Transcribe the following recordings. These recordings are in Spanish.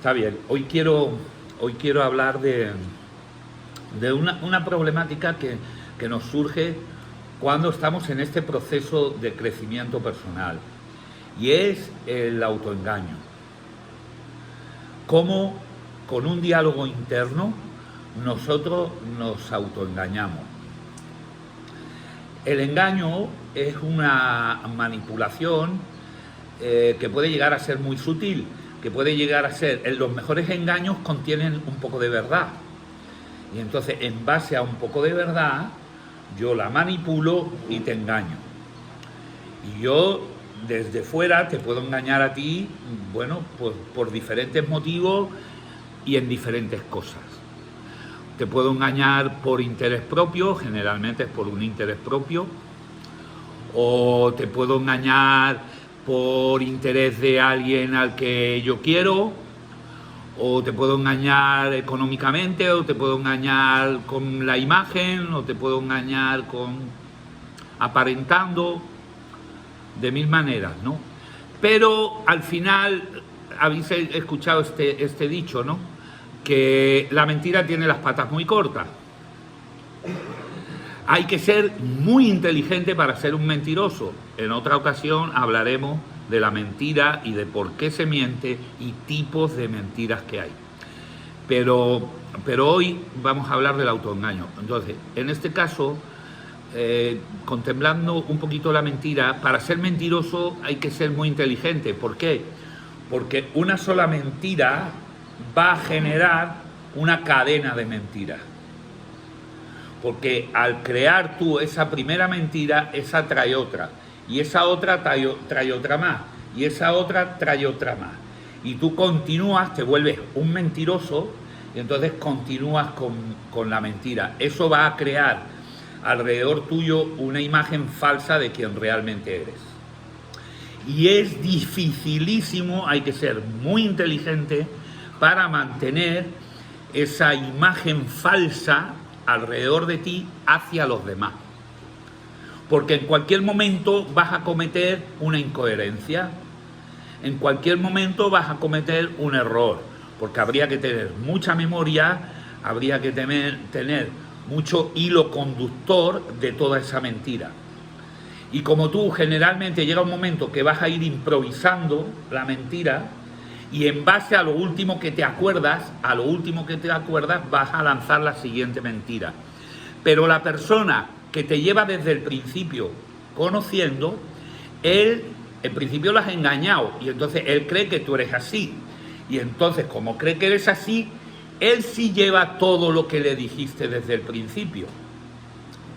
Está bien. Hoy quiero hablar de una problemática que nos surge cuando estamos en este proceso de crecimiento personal, y es el autoengaño. Cómo con un diálogo interno nosotros nos autoengañamos. El engaño es una manipulación que puede llegar a ser muy sutil, que puede llegar a ser, los mejores engaños contienen un poco de verdad. Y entonces, en base a un poco de verdad, yo la manipulo y te engaño. Y yo, desde fuera, te puedo engañar a ti, bueno, pues por diferentes motivos y en diferentes cosas. Te puedo engañar por interés propio, generalmente es por un interés propio, o te puedo engañar por interés de alguien al que yo quiero, o te puedo engañar económicamente, o te puedo engañar con la imagen, o te puedo engañar con aparentando, de mil maneras, ¿no? Pero al final habéis escuchado este dicho, ¿no? Que la mentira tiene las patas muy cortas. Hay que ser muy inteligente para ser un mentiroso. En otra ocasión hablaremos de la mentira y de por qué se miente y tipos de mentiras que hay. Pero hoy vamos a hablar del autoengaño. Entonces, en este caso, contemplando un poquito la mentira, para ser mentiroso hay que ser muy inteligente. ¿Por qué? Porque una sola mentira va a generar una cadena de mentiras. Porque al crear tú esa primera mentira, esa trae otra, y esa otra trae otra más, y esa otra trae otra más. Y tú continúas, te vuelves un mentiroso, y entonces continúas con la mentira. Eso va a crear alrededor tuyo una imagen falsa de quien realmente eres. Y es dificilísimo, hay que ser muy inteligente para mantener esa imagen falsa alrededor de ti hacia los demás, porque en cualquier momento vas a cometer una incoherencia, en cualquier momento vas a cometer un error, porque habría que tener mucha memoria, habría que tener mucho hilo conductor de toda esa mentira. Y como tú generalmente llega un momento que vas a ir improvisando la mentira, y en base a lo último que te acuerdas, vas a lanzar la siguiente mentira. Pero la persona que te lleva desde el principio conociendo, él en principio lo has engañado, y entonces él cree que tú eres así. Y entonces, como cree que eres así, él sí lleva todo lo que le dijiste desde el principio.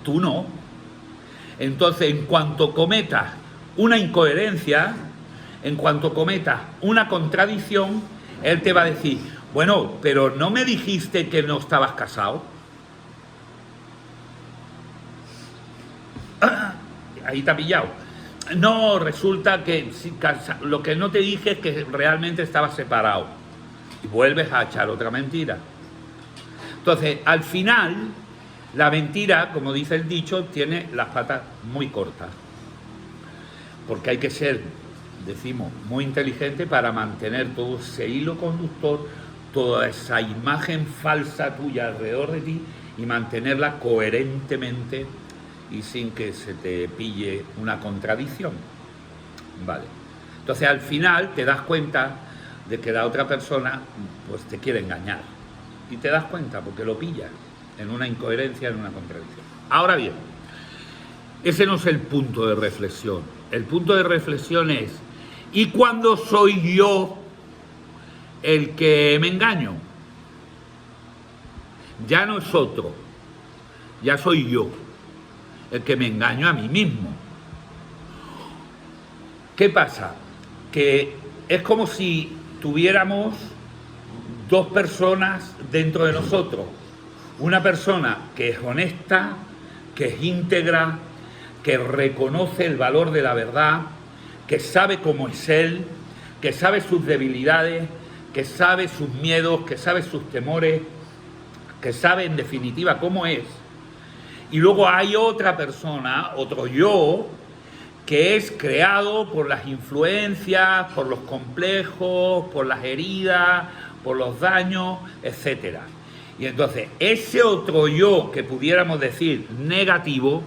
Tú no. Entonces, en cuanto cometas una incoherencia, en cuanto cometas una contradicción, él te va a decir, bueno, pero ¿no me dijiste que no estabas casado? Ahí te ha pillado. No, resulta que lo que no te dije es que realmente estabas separado. Y vuelves a echar otra mentira. Entonces, al final, la mentira, como dice el dicho, tiene las patas muy cortas. Porque hay que ser, decimos, muy inteligente para mantener todo ese hilo conductor, toda esa imagen falsa tuya alrededor de ti, y mantenerla coherentemente y sin que se te pille una contradicción. Vale. Entonces, al final te das cuenta de que la otra persona pues te quiere engañar, y te das cuenta porque lo pillas en una incoherencia, en una contradicción. Ahora bien, ese no es el punto de reflexión. El punto de reflexión es, ¿y cuándo soy yo el que me engaño? Ya no es otro, ya soy yo el que me engaño a mí mismo. ¿Qué pasa? Que es como si tuviéramos dos personas dentro de nosotros. Una persona que es honesta, que es íntegra, que reconoce el valor de la verdad, que sabe cómo es él, que sabe sus debilidades, que sabe sus miedos, que sabe sus temores, que sabe en definitiva cómo es. Y luego hay otra persona, otro yo, que es creado por las influencias, por los complejos, por las heridas, por los daños, etcétera. Y entonces ese otro yo que pudiéramos decir negativo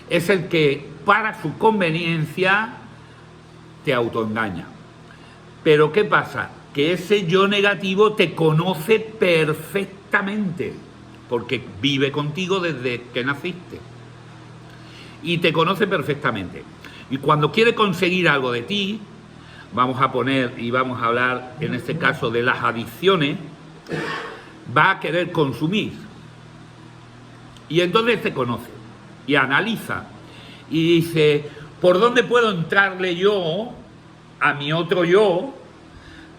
es el que para su conveniencia te autoengaña. Pero ¿qué pasa? Que ese yo negativo te conoce perfectamente, porque vive contigo desde que naciste. Y te conoce perfectamente. Y cuando quiere conseguir algo de ti, vamos a poner y vamos a hablar en este caso de las adicciones, va a querer consumir. Y entonces te conoce y analiza y dice, ¿por dónde puedo entrarle yo a mi otro yo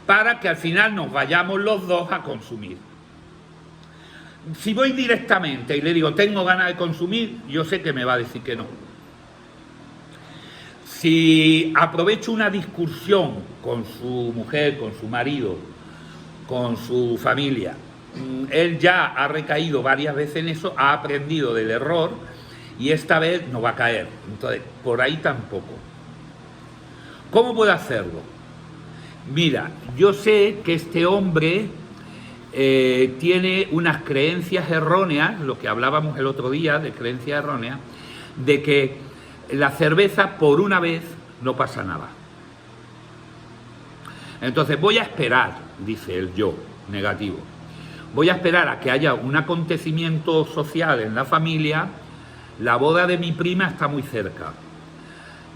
para que al final nos vayamos los dos a consumir? Si voy directamente y le digo, tengo ganas de consumir, yo sé que me va a decir que no. Si aprovecho una discusión con su mujer, con su marido, con su familia, él ya ha recaído varias veces en eso, ha aprendido del error y esta vez no va a caer. Entonces, por ahí tampoco. ¿Cómo puedo hacerlo? Mira, yo sé que este hombre tiene unas creencias erróneas, lo que hablábamos el otro día de creencias erróneas, de que la cerveza por una vez no pasa nada. Entonces voy a esperar, dice el yo negativo, voy a esperar a que haya un acontecimiento social en la familia. La boda de mi prima está muy cerca,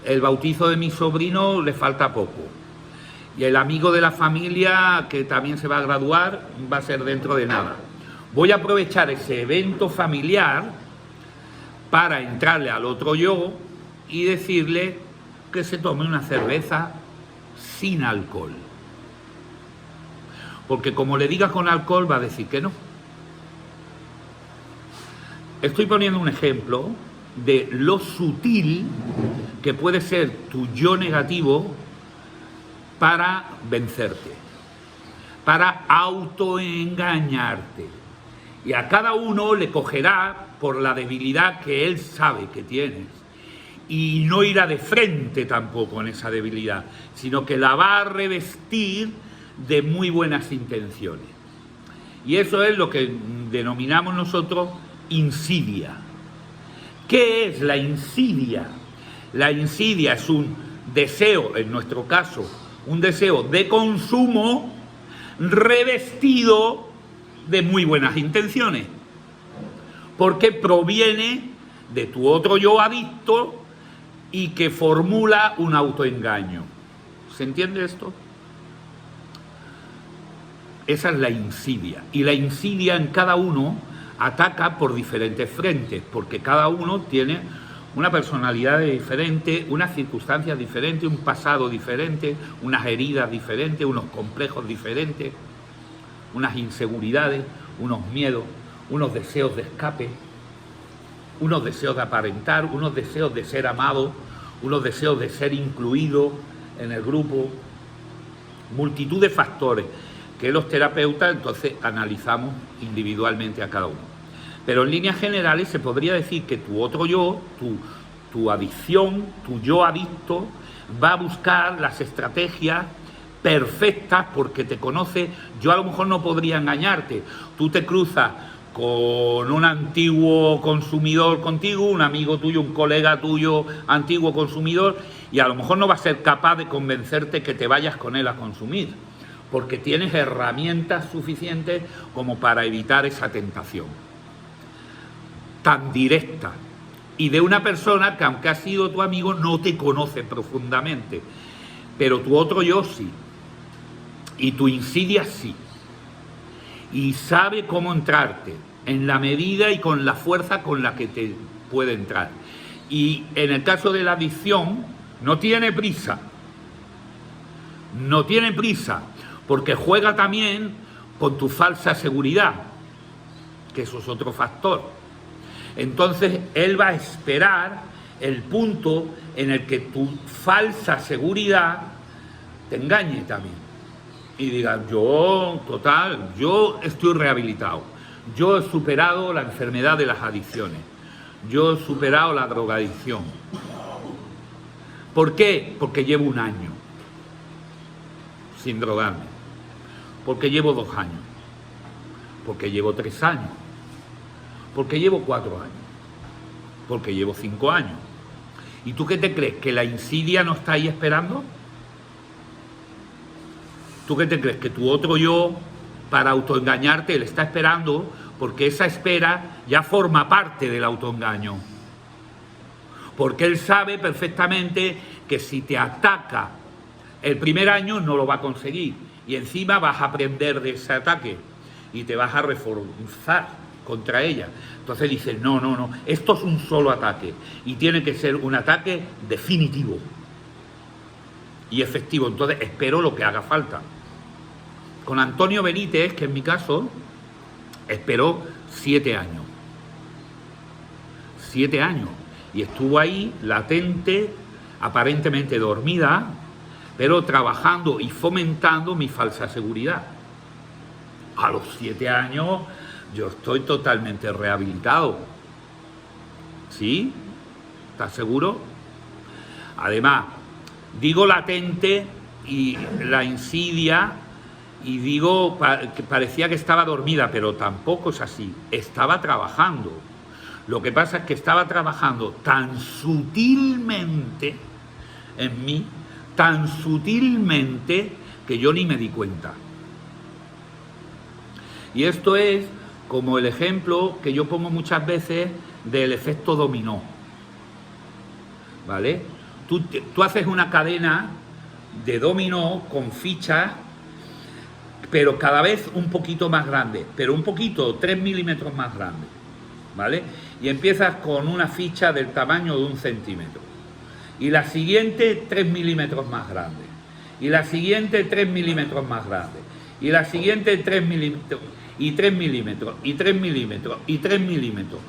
el bautizo de mi sobrino le falta poco, y el amigo de la familia que también se va a graduar va a ser dentro de nada. Voy a aprovechar ese evento familiar para entrarle al otro yo y decirle que se tome una cerveza sin alcohol. Porque como le digas con alcohol va a decir que no. Estoy poniendo un ejemplo de lo sutil que puede ser tu yo negativo para vencerte, para autoengañarte. Y a cada uno le cogerá por la debilidad que él sabe que tienes. Y no irá de frente tampoco en esa debilidad, sino que la va a revestir de muy buenas intenciones. Y eso es lo que denominamos nosotros insidia. ¿Qué es la insidia? La insidia es un deseo, en nuestro caso, un deseo de consumo revestido de muy buenas intenciones, porque proviene de tu otro yo adicto y que formula un autoengaño. ¿Se entiende esto? Esa es la insidia. Y la insidia en cada uno ataca por diferentes frentes, porque cada uno tiene una personalidad diferente, unas circunstancias diferentes, un pasado diferente, unas heridas diferentes, unos complejos diferentes, unas inseguridades, unos miedos, unos deseos de escape, unos deseos de aparentar, unos deseos de ser amado, unos deseos de ser incluido en el grupo, multitud de factores que los terapeutas entonces analizamos individualmente a cada uno. Pero en líneas generales se podría decir que tu otro yo, tu adicción, tu yo adicto, va a buscar las estrategias perfectas porque te conoce. Yo a lo mejor no podría engañarte. Tú te cruzas con un antiguo consumidor contigo, un amigo tuyo, un colega tuyo, antiguo consumidor, y a lo mejor no va a ser capaz de convencerte que te vayas con él a consumir, porque tienes herramientas suficientes como para evitar esa tentación tan directa, y de una persona que aunque ha sido tu amigo no te conoce profundamente, pero tu otro yo sí, y tu insidia sí, y sabe cómo entrarte en la medida y con la fuerza con la que te puede entrar. Y en el caso de la adicción no tiene prisa, porque juega también con tu falsa seguridad, que eso es otro factor. Entonces él va a esperar el punto en el que tu falsa seguridad te engañe también y diga, yo estoy rehabilitado, yo he superado la enfermedad de las adicciones, yo he superado la drogadicción. ¿Por qué? Porque llevo un año sin drogarme. Porque llevo 2 años. Porque llevo 3 años. Porque llevo 4 años. Porque llevo 5 años. ¿Y tú qué te crees? ¿Que la insidia no está ahí esperando? ¿Tú qué te crees? ¿Que tu otro yo, para autoengañarte, le está esperando? Porque esa espera ya forma parte del autoengaño. Porque él sabe perfectamente que si te ataca el primer año no lo va a conseguir. Y encima vas a aprender de ese ataque y te vas a reforzar contra ella. Entonces dices, no, no, no, esto es un solo ataque y tiene que ser un ataque definitivo y efectivo. Entonces espero lo que haga falta. Con Antonio Benítez, que en mi caso, esperó 7 años. 7 años. Y estuvo ahí, latente, aparentemente dormida, pero trabajando y fomentando mi falsa seguridad. A los 7 años yo estoy totalmente rehabilitado. ¿Sí? ¿Estás seguro? Además, digo latente y la insidia, y digo que parecía que estaba dormida, pero tampoco es así. Estaba trabajando. Lo que pasa es que estaba trabajando tan sutilmente en mí, tan sutilmente, que yo ni me di cuenta. Y esto es como el ejemplo que yo pongo muchas veces del efecto dominó. ¿Vale? Tú haces una cadena de dominó con fichas, pero cada vez un poquito más grande, pero un poquito, 3 milímetros más grande. ¿Vale? Y empiezas con una ficha del tamaño de 1 centímetro. Y la siguiente 3 milímetros más grande. Y la siguiente 3 milímetros más grande. Y la siguiente 3 milímetros. Y 3 milímetros. Y 3 milímetros. Y 3 milímetros.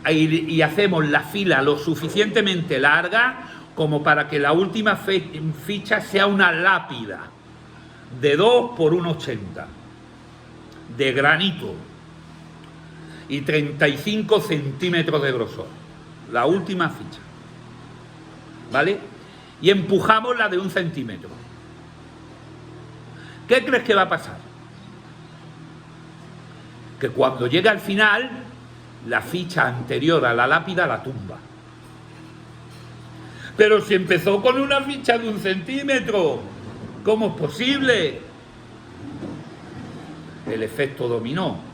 Y hacemos la fila lo suficientemente larga como para que la última ficha sea una lápida de 2 por 1,80 de granito y 35 centímetros de grosor. La última ficha. ¿Vale? Y empujamos la de 1 centímetro. ¿Qué crees que va a pasar? Que cuando llegue al final, la ficha anterior a la lápida la tumba. Pero si empezó con una ficha de 1 centímetro, ¿cómo es posible? El efecto dominó.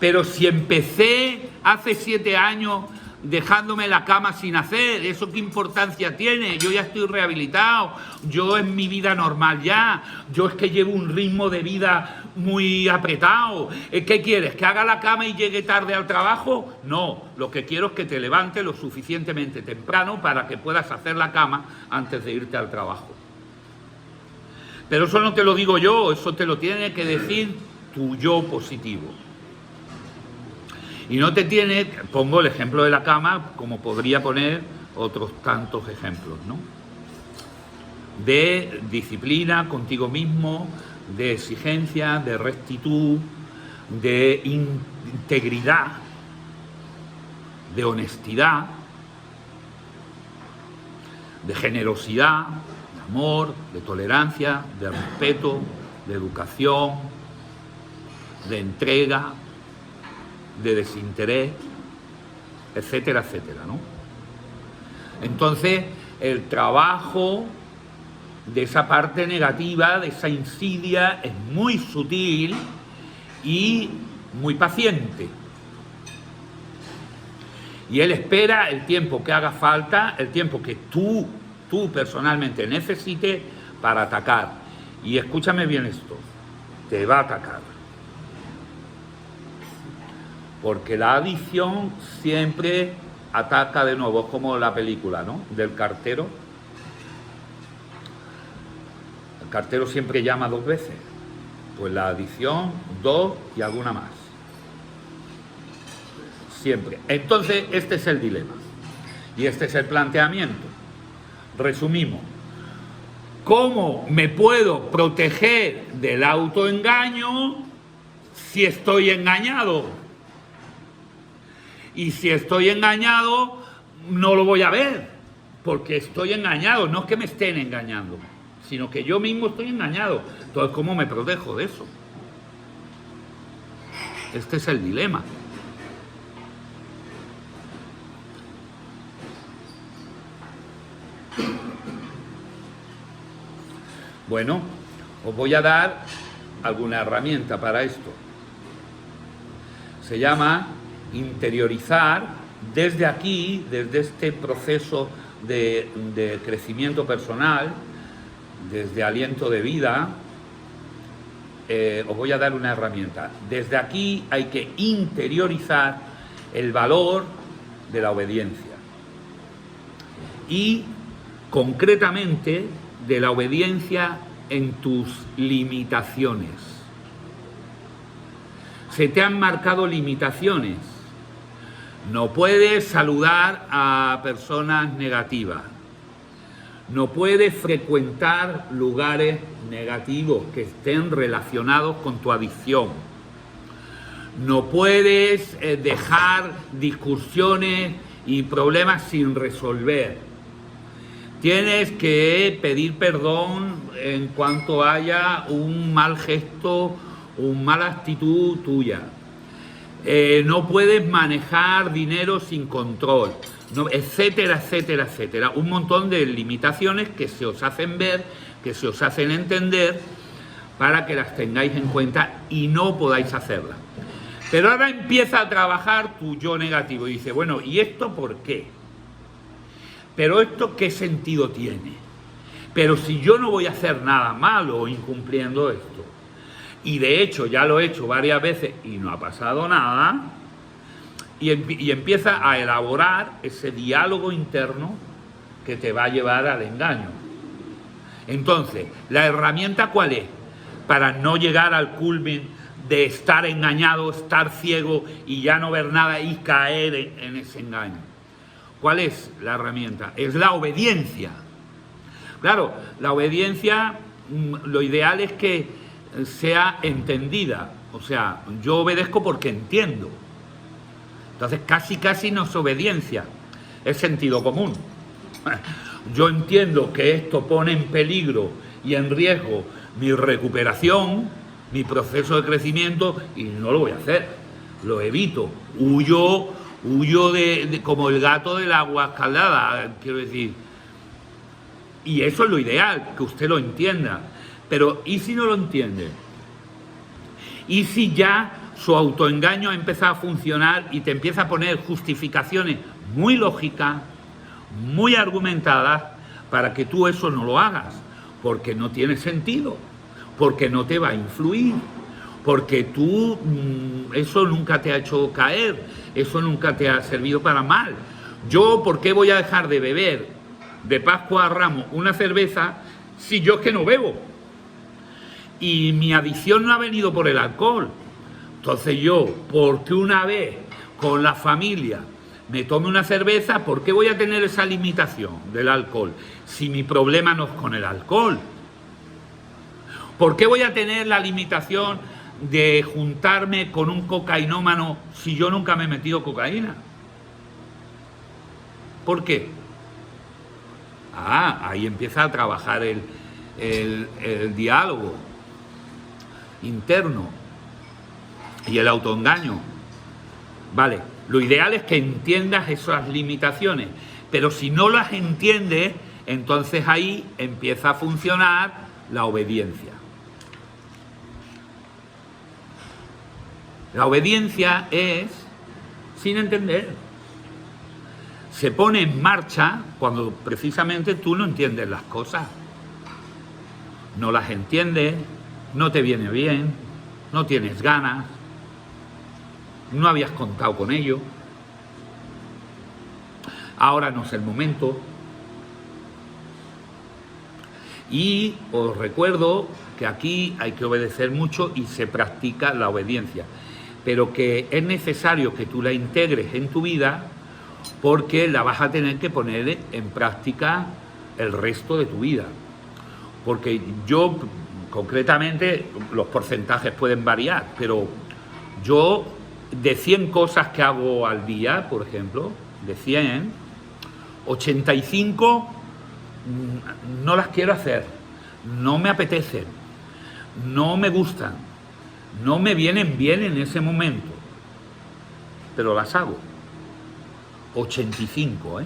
Pero si empecé hace 7 años dejándome la cama sin hacer, ¿eso qué importancia tiene? Yo ya estoy rehabilitado, yo en mi vida normal ya, yo es que llevo un ritmo de vida muy apretado. ¿Qué quieres? ¿Que haga la cama y llegue tarde al trabajo? No, lo que quiero es que te levantes lo suficientemente temprano para que puedas hacer la cama antes de irte al trabajo. Pero eso no te lo digo yo, eso te lo tiene que decir tu yo positivo. Y no te tiene, pongo el ejemplo de la cama, como podría poner otros tantos ejemplos, ¿no? De disciplina contigo mismo, de exigencia, de rectitud, de integridad, de honestidad, de generosidad, de amor, de tolerancia, de respeto, de educación, de entrega, de desinterés, etcétera, etcétera, ¿no? Entonces, el trabajo de esa parte negativa, de esa insidia, es muy sutil y muy paciente. Y él espera el tiempo que haga falta, el tiempo que tú personalmente necesites para atacar. Y escúchame bien esto, te va a atacar. Porque la adicción siempre ataca de nuevo, es como la película, ¿no? Del cartero. El cartero siempre llama 2 veces. Pues la adicción, 2 y alguna más. Siempre. Entonces, este es el dilema. Y este es el planteamiento. Resumimos. ¿Cómo me puedo proteger del autoengaño si estoy engañado? Y si estoy engañado, no lo voy a ver, porque estoy engañado. No es que me estén engañando, sino que yo mismo estoy engañado. Entonces, ¿cómo me protejo de eso? Este es el dilema. Bueno, os voy a dar alguna herramienta para esto. Se llama interiorizar desde aquí, desde este proceso de crecimiento personal, desde aliento de vida. Os voy a dar una herramienta. Desde aquí hay que interiorizar el valor de la obediencia y concretamente de la obediencia en tus limitaciones. Se te han marcado limitaciones. No puedes saludar a personas negativas. No puedes frecuentar lugares negativos que estén relacionados con tu adicción. No puedes dejar discusiones y problemas sin resolver. Tienes que pedir perdón en cuanto haya un mal gesto, una mala actitud tuya. No puedes manejar dinero sin control, no, etcétera, etcétera, etcétera. Un montón de limitaciones que se os hacen ver, que se os hacen entender, para que las tengáis en cuenta y no podáis hacerlas. Pero ahora empieza a trabajar tu yo negativo y dice, bueno, ¿y esto por qué? ¿Pero esto qué sentido tiene? Pero si yo no voy a hacer nada malo incumpliendo esto, y de hecho ya lo he hecho varias veces y no ha pasado nada, y empieza a elaborar ese diálogo interno que te va a llevar al engaño. Entonces, ¿la herramienta cuál es? Para no llegar al culmen de estar engañado, estar ciego y ya no ver nada y caer en ese engaño. ¿Cuál es la herramienta? Es la obediencia. Claro, la obediencia, lo ideal es que sea entendida. O sea, yo obedezco porque entiendo. Entonces, casi no es obediencia, es sentido común. Yo entiendo que esto pone en peligro y en riesgo mi recuperación, mi proceso de crecimiento, y no lo voy a hacer. Lo evito. Huyo como el gato del agua escaldada, quiero decir. Y eso es lo ideal, que usted lo entienda. Pero, ¿y si no lo entiende? ¿Y si ya su autoengaño ha empezado a funcionar y te empieza a poner justificaciones muy lógicas, muy argumentadas, para que tú eso no lo hagas? Porque no tiene sentido, porque no te va a influir, porque tú eso nunca te ha hecho caer, eso nunca te ha servido para mal. Yo, ¿por qué voy a dejar de beber de Pascua a Ramos una cerveza si yo es que no bebo? Y mi adicción no ha venido por el alcohol. Entonces yo, porque una vez con la familia me tome una cerveza, ¿por qué voy a tener esa limitación del alcohol si mi problema no es con el alcohol? ¿Por qué voy a tener la limitación de juntarme con un cocainómano si yo nunca me he metido cocaína? ¿Por qué? Ahí empieza a trabajar el diálogo interno y el autoengaño. Vale, lo ideal es que entiendas esas limitaciones, pero si no las entiendes, entonces ahí empieza a funcionar la obediencia. La obediencia es sin entender. Se pone en marcha cuando precisamente tú no entiendes las cosas. No las entiendes, no te viene bien, no tienes ganas, no habías contado con ello. Ahora no es el momento. Y os recuerdo que aquí hay que obedecer mucho y se practica la obediencia, pero que es necesario que tú la integres en tu vida, porque la vas a tener que poner en práctica el resto de tu vida. Porque yo, concretamente, los porcentajes pueden variar, pero yo, de 100 cosas que hago al día, por ejemplo, de 100, 85 no las quiero hacer, no me apetecen, no me gustan, no me vienen bien en ese momento, pero las hago. 85,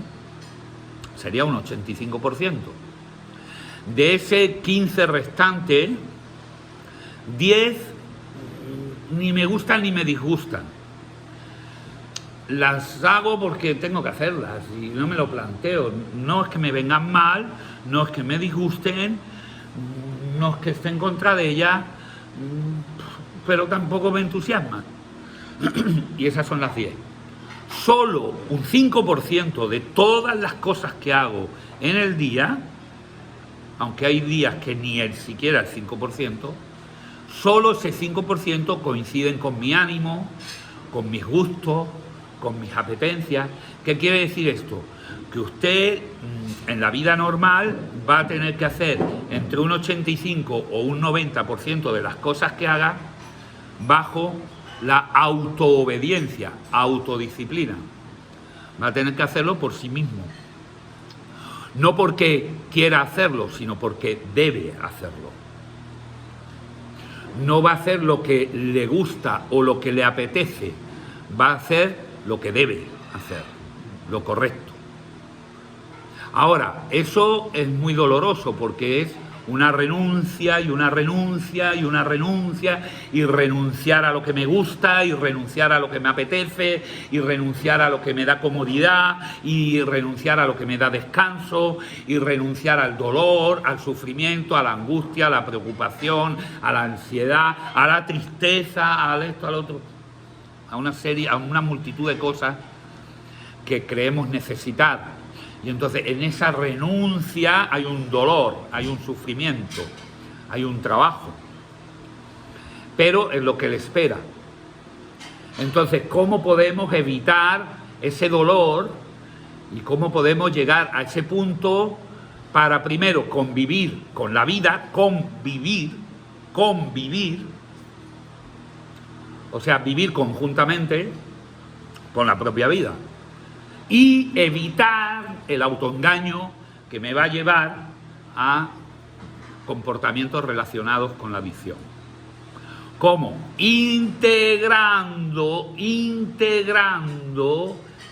sería un 85%. De ese 15 restante, 10 ni me gustan ni me disgustan. Las hago porque tengo que hacerlas y no me lo planteo. No es que me vengan mal, no es que me disgusten, no es que esté en contra de ellas, pero tampoco me entusiasman. Y esas son las 10. Solo un 5% de todas las cosas que hago en el día, aunque hay días que ni siquiera el 5%, solo ese 5% coinciden con mi ánimo, con mis gustos, con mis apetencias. ¿Qué quiere decir esto? Que usted en la vida normal va a tener que hacer entre un 85 o un 90% de las cosas que haga bajo la autoobediencia, autodisciplina. Va a tener que hacerlo por sí mismo. No porque quiera hacerlo, sino porque debe hacerlo. No va a hacer lo que le gusta o lo que le apetece, va a hacer lo que debe hacer, lo correcto. Ahora, eso es muy doloroso porque es una renuncia y una renuncia y una renuncia, y renunciar a lo que me gusta y renunciar a lo que me apetece y renunciar a lo que me da comodidad y renunciar a lo que me da descanso y renunciar al dolor, al sufrimiento, a la angustia, a la preocupación, a la ansiedad, a la tristeza, a esto, al otro, a una multitud de cosas que creemos necesitar. Y entonces en esa renuncia hay un dolor, hay un sufrimiento, hay un trabajo, pero es lo que le espera. Entonces, ¿cómo podemos evitar ese dolor y cómo podemos llegar a ese punto para primero convivir con la vida, convivir, o sea, vivir conjuntamente con la propia vida? Y evitar el autoengaño que me va a llevar a comportamientos relacionados con la adicción. ¿Cómo? Integrando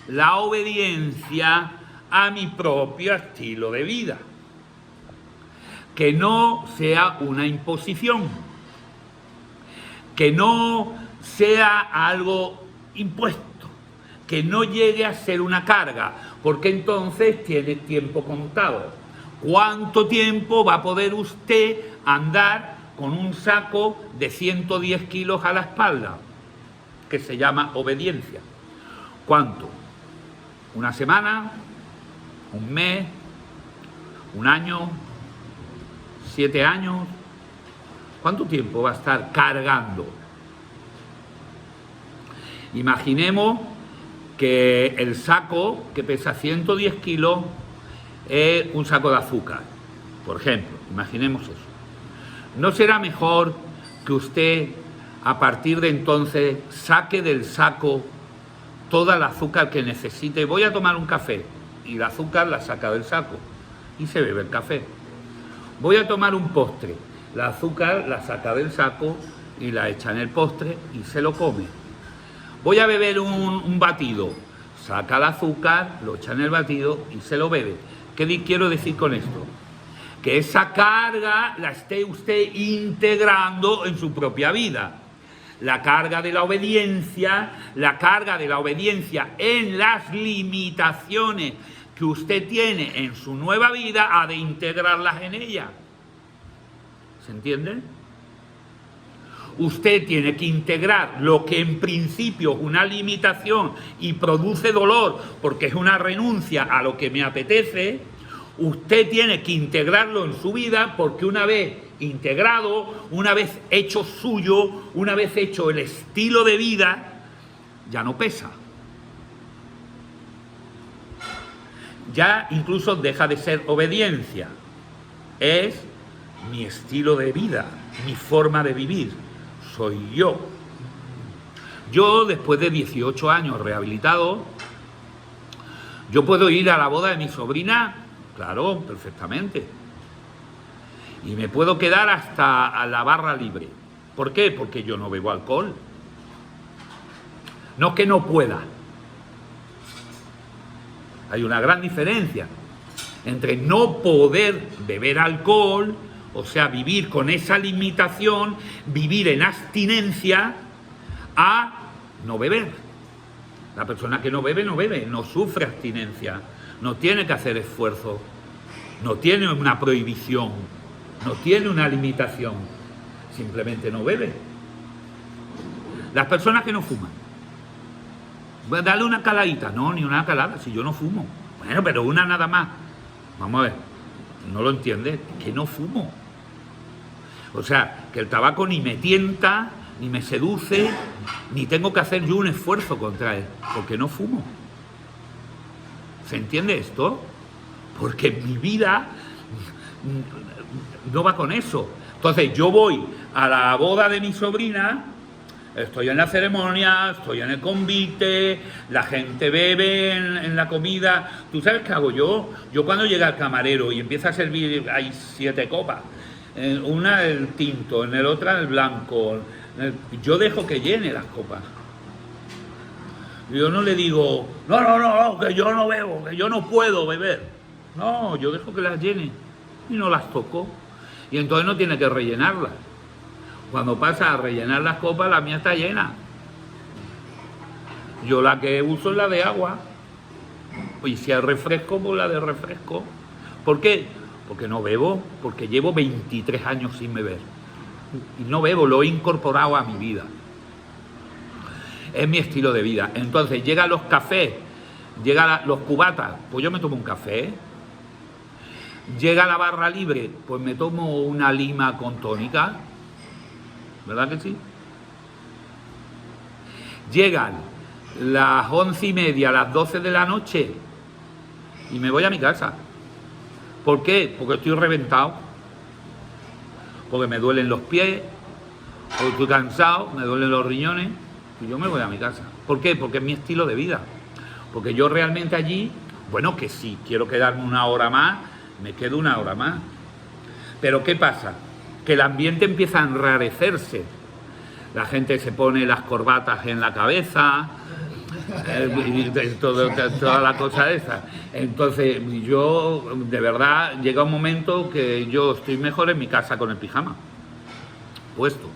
la obediencia a mi propio estilo de vida. Que no sea una imposición, que no sea algo impuesto, que no llegue a ser una carga, porque entonces tiene tiempo contado. ¿Cuánto tiempo va a poder usted andar con un saco de 110 kilos a la espalda? Que se llama obediencia. ¿Cuánto? ¿Una semana? ¿Un mes? ¿Un año? ¿7 años? ¿Cuánto tiempo va a estar cargando? Imaginemos que el saco, que pesa 110 kilos, es un saco de azúcar, por ejemplo. Imaginemos eso. ¿No será mejor que usted, a partir de entonces, saque del saco toda el azúcar que necesite? Voy a tomar un café, y el azúcar la saca del saco y se bebe el café. Voy a tomar un postre, el azúcar la saca del saco y la echa en el postre y se lo come. Voy a beber un batido, saca el azúcar, lo echa en el batido y se lo bebe. ¿Qué quiero decir con esto? Que esa carga la esté usted integrando en su propia vida. La carga de la obediencia en las limitaciones que usted tiene en su nueva vida, ha de integrarlas en ella. ¿Se entiende? Usted tiene que integrar lo que en principio es una limitación y produce dolor porque es una renuncia a lo que me apetece. Usted tiene que integrarlo en su vida porque una vez integrado, una vez hecho suyo, una vez hecho el estilo de vida, ya no pesa. Ya incluso deja de ser obediencia. Es mi estilo de vida, mi forma de vivir. Soy yo. Yo, después de 18 años rehabilitado, yo puedo ir a la boda de mi sobrina, claro, perfectamente. Y me puedo quedar hasta a la barra libre. ¿Por qué? Porque yo no bebo alcohol. No que no pueda. Hay una gran diferencia entre no poder beber alcohol, o sea, vivir con esa limitación, vivir en abstinencia, a no beber. La persona que no bebe, no sufre abstinencia, no tiene que hacer esfuerzo, no tiene una prohibición, no tiene una limitación, simplemente no bebe. Las personas que no fuman, dale una caladita, no, ni una calada, si yo no fumo. Bueno, pero una nada más. Vamos a ver, no lo entiendes, que no fumo. O sea, que el tabaco ni me tienta, ni me seduce, ni tengo que hacer yo un esfuerzo contra él, porque no fumo. ¿Se entiende esto? Porque mi vida no va con eso. Entonces yo voy a la boda de mi sobrina, estoy en la ceremonia, estoy en el convite, la gente bebe en la comida. ¿Tú sabes qué hago yo? Yo cuando llega el camarero y empieza a servir, hay 7 copas, en una el tinto, en el otra el blanco, yo dejo que llene las copas. Yo no le digo, no, que yo no bebo, que yo no puedo beber. No, yo dejo que las llene y no las toco. Y entonces no tiene que rellenarlas. Cuando pasa a rellenar las copas, la mía está llena. Yo la que uso es la de agua. Y si hay refresco, pues la de refresco. ¿Por qué? Porque no bebo, porque llevo 23 años sin beber. Y no bebo, lo he incorporado a mi vida. Es mi estilo de vida. Entonces llegan los cafés, llegan los cubatas, pues yo me tomo un café. Llega la barra libre, pues me tomo una lima con tónica. ¿Verdad que sí? Llegan las 11:30, las 12 de la noche y me voy a mi casa. ¿Por qué? Porque estoy reventado, porque me duelen los pies, porque estoy cansado, me duelen los riñones y yo me voy a mi casa. ¿Por qué? Porque es mi estilo de vida. Porque yo realmente allí, bueno, que si quiero quedarme una hora más, me quedo una hora más. Pero ¿qué pasa? Que el ambiente empieza a enrarecerse. La gente se pone las corbatas en la cabeza, toda la cosa esa. Entonces yo, de verdad, llega un momento que yo estoy mejor en mi casa con el pijama puesto.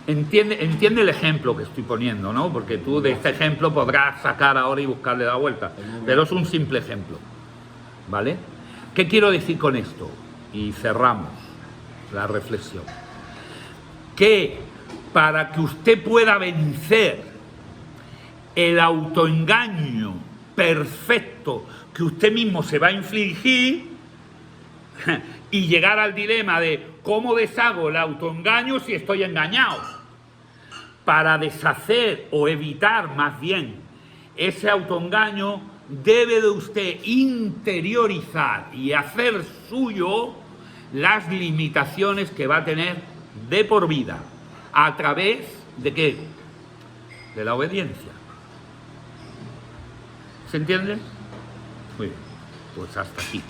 Entiende el ejemplo que estoy poniendo, ¿no? Porque tú de este ejemplo podrás sacar ahora y buscarle la vuelta, pero es un simple ejemplo, ¿vale? ¿Qué quiero decir con esto? Y cerramos la reflexión. Que para que usted pueda vencer el autoengaño perfecto que usted mismo se va a infligir y llegar al dilema de cómo deshago el autoengaño si estoy engañado, para deshacer o evitar más bien ese autoengaño, debe de usted interiorizar y hacer suyo las limitaciones que va a tener de por vida. ¿A través de qué? De la obediencia. ¿Se entiende? Muy bien, pues hasta aquí.